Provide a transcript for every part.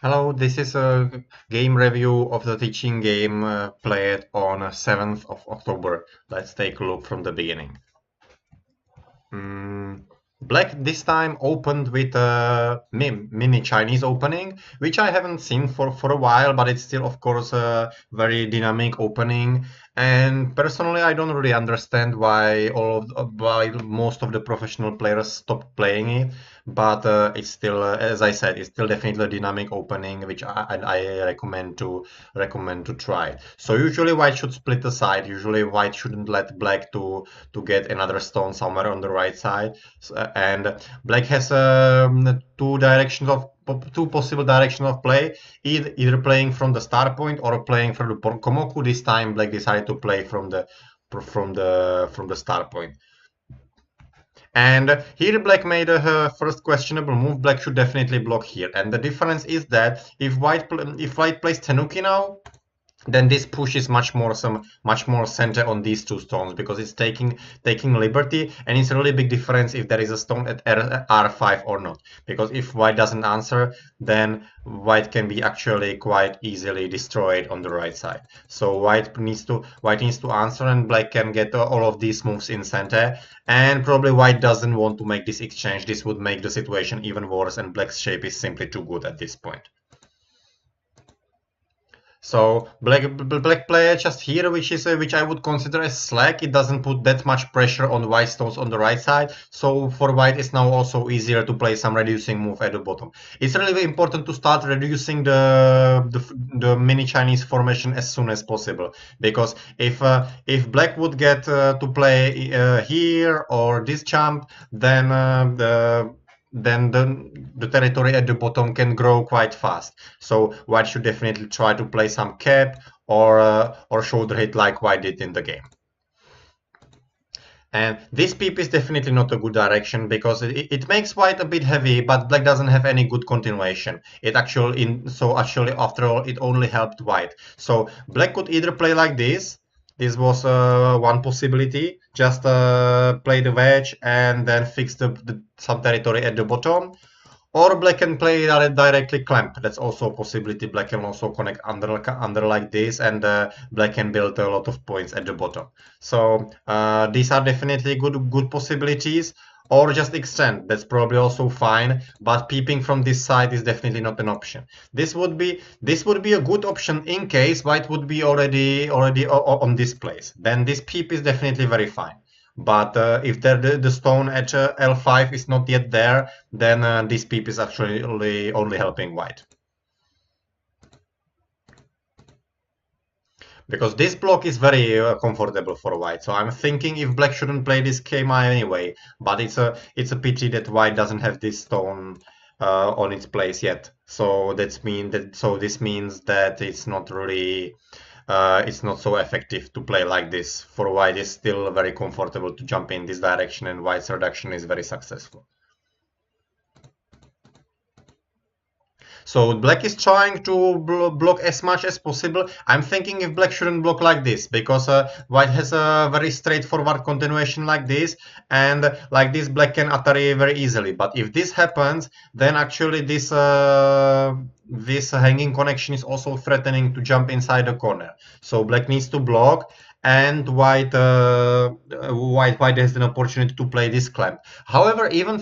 Hello, this is a game review of the teaching game played on 7th of October. Let's take a look from the beginning. Mm, Black this time opened with a mini Chinese opening, which I haven't seen for a while, but it's still, of course, a very dynamic opening. And personally, I don't really understand why most of the professional players stopped playing it. But it's still, as I said, it's still definitely a dynamic opening, which I recommend to try. So usually white should split the side. Usually white shouldn't let black to get another stone somewhere on the right side. And black has two possible directions of play, either playing from the start point or playing from the Komoku. This time black decided to play from the start point. And here black made a first questionable move. Black should definitely block here. And the difference is that if white plays Tenuki now, then this push is much more center on these two stones because it's taking liberty, and it's a really big difference if there is a stone at R5 or not. Because if white doesn't answer, then white can be actually quite easily destroyed on the right side. So white needs to answer, and black can get all of these moves in center. And probably white doesn't want to make this exchange. This would make the situation even worse, and black's shape is simply too good at this point. So black player just here, which I would consider as slack. It doesn't put that much pressure on white stones on the right side. So for white, it's now also easier to play some reducing move at the bottom. It's really important to start reducing the mini Chinese formation as soon as possible, because if black would get to play here or this jump, then the territory at the bottom can grow quite fast. So white should definitely try to play some cap or shoulder hit like white did in the game. And this peep is definitely not a good direction because it makes white a bit heavy, but black doesn't have any good continuation. Actually after all it only helped white. So black could either play like this. This was one possibility. Just play the wedge and then fix the sub territory at the bottom. Or black can play directly clamp. That's also a possibility. Black can also connect under like this, and black can build a lot of points at the bottom. So these are definitely good possibilities. Or just extend. That's probably also fine. But peeping from this side is definitely not an option. This would be a good option in case white would be already on this place. Then this peep is definitely very fine. But if the stone at L5 is not yet there, then this peep is actually only helping white. Because this block is very comfortable for white. So I'm thinking if black shouldn't play this Kmai anyway, but it's a pity that white doesn't have this stone on its place yet. So this means that it's not so effective to play like this. For white, it's still very comfortable to jump in this direction, and white's reduction is very successful. So black is trying to block as much as possible. I'm thinking if black shouldn't block like this, because white has a very straightforward continuation like this, and like this black can Atari very easily. But if this happens, then actually this hanging connection is also threatening to jump inside the corner. So black needs to block, and white has an opportunity to play this clamp. However, even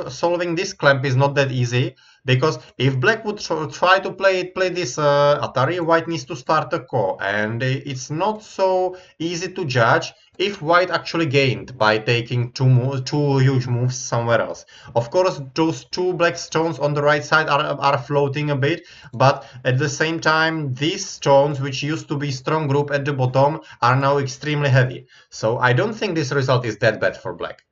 solving this clamp is not that easy, because if black would try to play this Atari, white needs to start a core, and it's not so easy to judge if white actually gained by taking two huge moves somewhere else. Of course, those two black stones on the right side are floating a bit, but at the same time, these stones, which used to be strong group at the bottom, are now extremely heavy. So I don't think this result is that bad for black.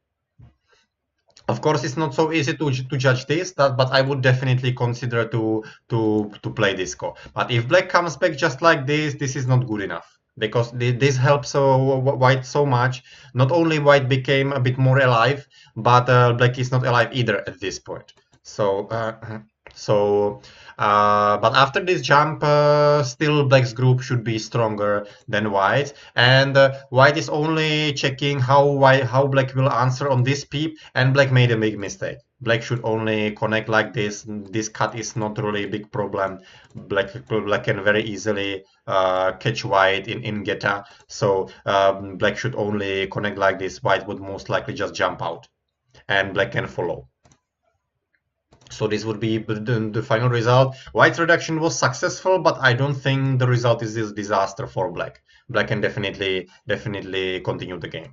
Of course, it's not so easy to judge this, but I would definitely consider to play this core. But if black comes back just like this is not good enough, because this helps white so much. Not only white became a bit more alive, but black is not alive either at this point. But after this jump, still black's group should be stronger than white, and white is only checking how black will answer on this peep, and black made a big mistake. Black should only connect like this. This cut is not really a big problem. Black can very easily catch white in Geta. So black should only connect like this. White would most likely just jump out, and black can follow. So this would be the final result. White's reduction was successful, but I don't think the result is this disaster for black. Black can definitely continue the game.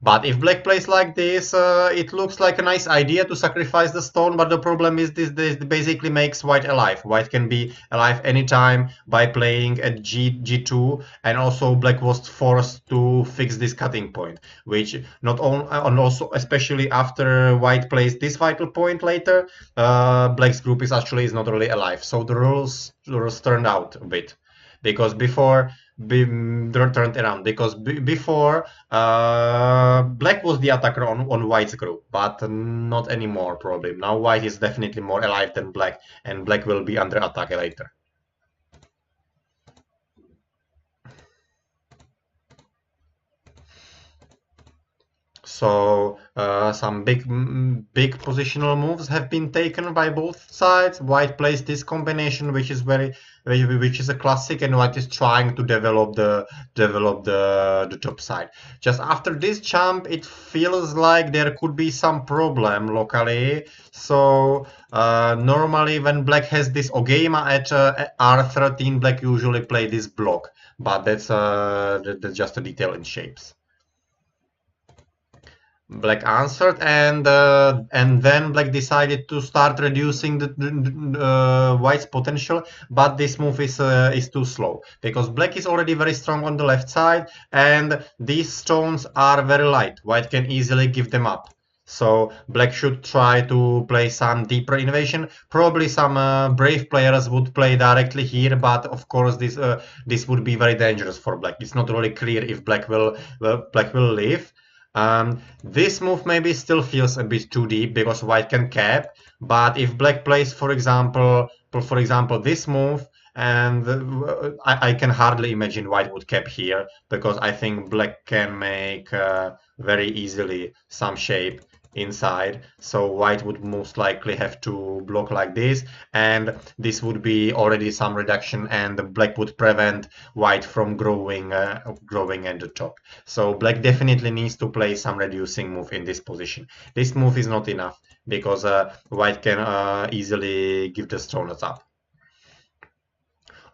But if black plays like this, it looks like a nice idea to sacrifice the stone, but the problem is this basically makes white alive. White can be alive anytime by playing at G2, and also black was forced to fix this cutting point, which not only, and also especially after white plays this vital point later, black's group is not really alive. So the rules turned out a bit, because before turned around, because before black was the attacker on white's group, but not anymore probably. Now white is definitely more alive than black, and black will be under attack later. So some big positional moves have been taken by both sides. White plays this combination, which is which is a classic, and white is trying to develop the top side. Just after this jump, it feels like there could be some problem locally. So normally when black has this Ogema at R13, black usually play this block, but that's just a detail in shapes. Black answered, and then black decided to start reducing the white's potential, but this move is too slow, because black is already very strong on the left side, and these stones are very light. White can easily give them up. So black should try to play some deeper invasion. Probably some brave players would play directly here, but of course this would be very dangerous for black. It's not really clear if black will leave. This move maybe still feels a bit too deep, because white can cap, but if black plays, for example, this move, and I can hardly imagine white would cap here, because I think black can make very easily some shape inside. So white would most likely have to block like this, and this would be already some reduction, and black would prevent white from growing at the top. So black definitely needs to play some reducing move in this position. This move is not enough, because white can easily give the stones up.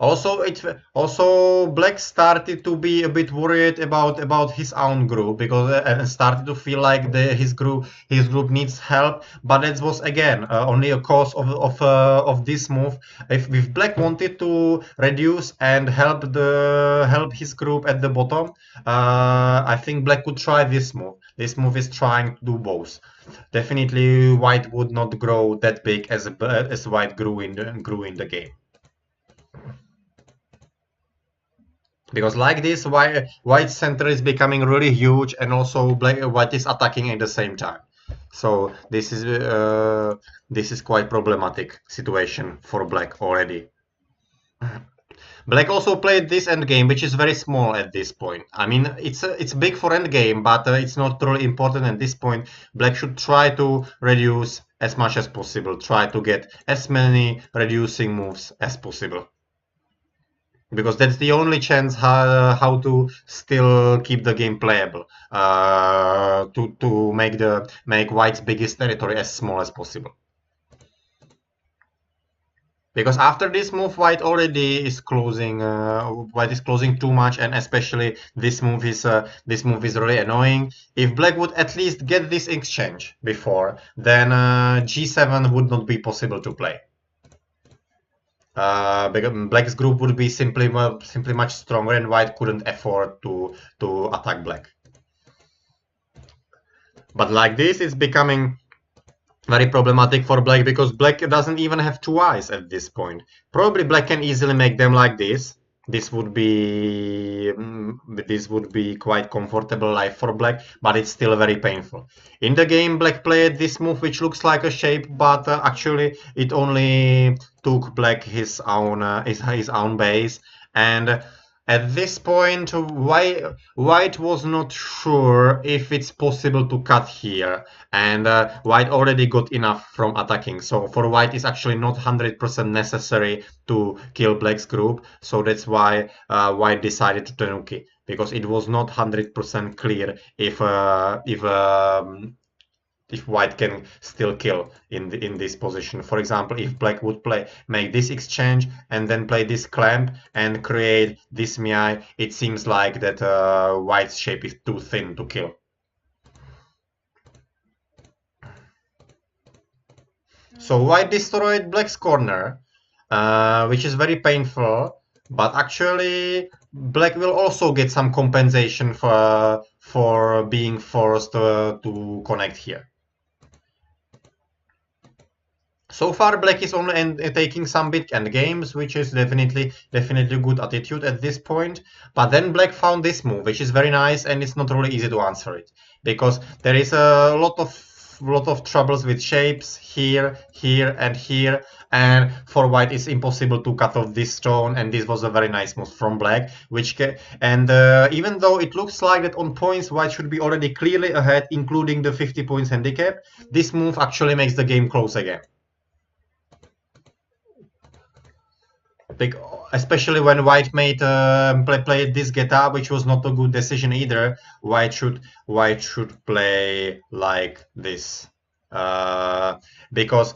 Also black started to be a bit worried about his own group, because and started to feel like his group needs help. But that was again only a cause of this move. If black wanted to reduce and help his group at the bottom, I think black could try this move. This move is trying to do both. Definitely white would not grow that big as white grew in the game. Because like this, white center is becoming really huge, and also white is attacking at the same time. So this is quite problematic situation for black already. Black also played this endgame, which is very small at this point. I mean, it's big for endgame, but it's not really important at this point. Black should try to reduce as much as possible. Try to get as many reducing moves as possible, because that's the only chance how to still keep the game playable, to make white's biggest territory as small as possible. Because after this move, white already is closing. White is closing too much, and especially this move is really annoying. If black would at least get this exchange before, then G7 would not be possible to play. Black's group would be simply much stronger, and white couldn't afford to attack black. But like this, it's becoming very problematic for black, because black doesn't even have two eyes at this point. Probably black can easily make them like this. This would be quite comfortable life for black, but it's still very painful. In the game, black played this move, which looks like a shape, but actually it only took black his own base, and At this point, White was not sure if it's possible to cut here, and White already got enough from attacking. So for White, it's actually not 100% necessary to kill Black's group. So that's why White decided to Tenuki, because it was not 100% clear if White can still kill in this position. For example, if Black would make this exchange and then play this clamp and create this Miai, it seems like that White's shape is too thin to kill. So White destroyed Black's corner, which is very painful, but actually Black will also get some compensation for being forced to connect here. So far, Black is only taking some big end games, which is definitely good attitude at this point. But then Black found this move, which is very nice, and it's not really easy to answer it because there is a lot of troubles with shapes here, here, and here. And for White, it's impossible to cut off this stone, and this was a very nice move from Black. Even though it looks like that on points, White should be already clearly ahead, including the 50 points handicap, this move actually makes the game close again. Especially when White made play this Geta, which was not a good decision either. White should play like this because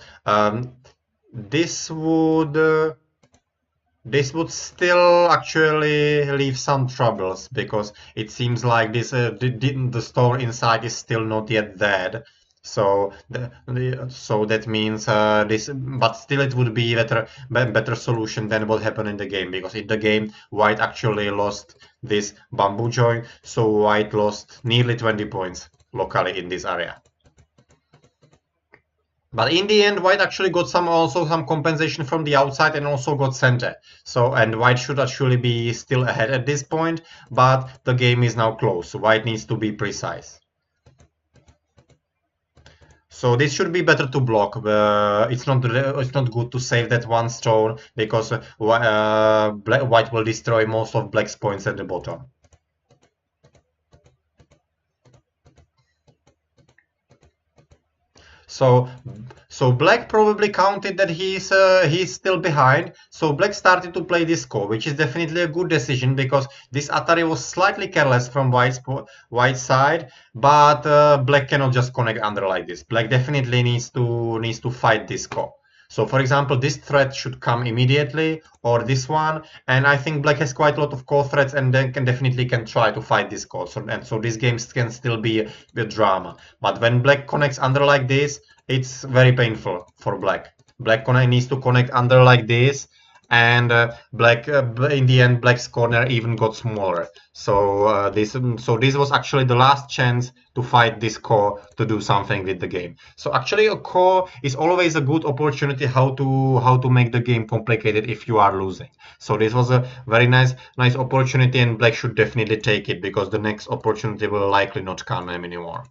this would still actually leave some troubles because it seems like this the stone inside is still not yet dead. So that means this, but still it would be better solution than what happened in the game, because in the game White actually lost this bamboo joint, so White lost nearly 20 points locally in this area. But in the end, White actually got also some compensation from the outside and also got center. So, and White should actually be still ahead at this point, but the game is now close. So White needs to be precise. So this should be better to block. It's not good to save that one stone because White will destroy most of Black's points at the bottom. So Black probably counted that he's still behind. So Black started to play this core, which is definitely a good decision because this Atari was slightly careless from White's side. But Black cannot just connect under like this. Black definitely needs to fight this core. So for example, this threat should come immediately, or this one, and I think Black has quite a lot of core threats and then can try to fight this core. So these games can still be a drama. But when Black connects under like this, it's very painful for Black. Black needs to connect under like this, and in the end, Black's corner even got smaller. So this was actually the last chance to fight this core to do something with the game. So actually, a core is always a good opportunity how to make the game complicated if you are losing. So this was a very nice opportunity, and Black should definitely take it because the next opportunity will likely not come anymore.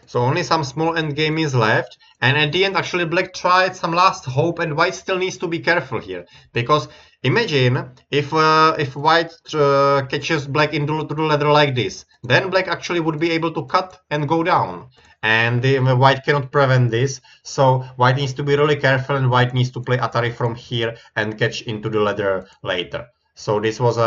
So only some small endgame is left, and at the end actually Black tried some last hope, and White still needs to be careful here, because imagine if White catches Black into the ladder like this, then Black actually would be able to cut and go down, and White cannot prevent this, so White needs to be really careful, and White needs to play Atari from here and catch into the ladder later. So this was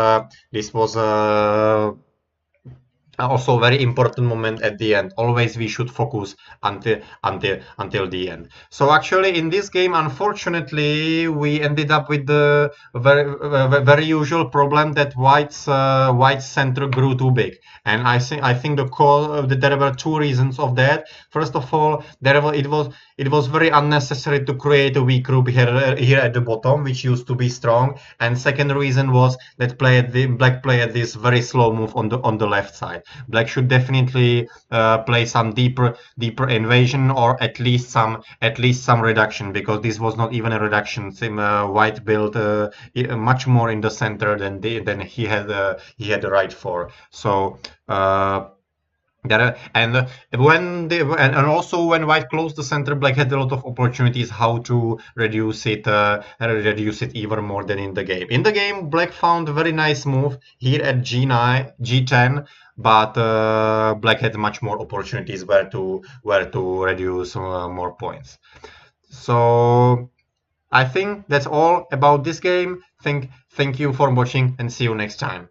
also very important moment at the end. Always we should focus until the end. So actually in this game, unfortunately, we ended up with the very usual problem that White's center grew too big, and I think there were two reasons of that. First of all, it was very unnecessary to create a weak group here at the bottom, which used to be strong. And second reason was that Black played this very slow move on the left side. Black should definitely play some deeper invasion, or at least some reduction, because this was not even a reduction. White built much more in the center than he had the right for. So And also when white closed the center, black had a lot of opportunities how to reduce it even more than in the game. In the game, black found a very nice move here at g9, g10, but black had much more opportunities where to reduce more points. So I think that's all about this game. Thank you for watching and see you next time.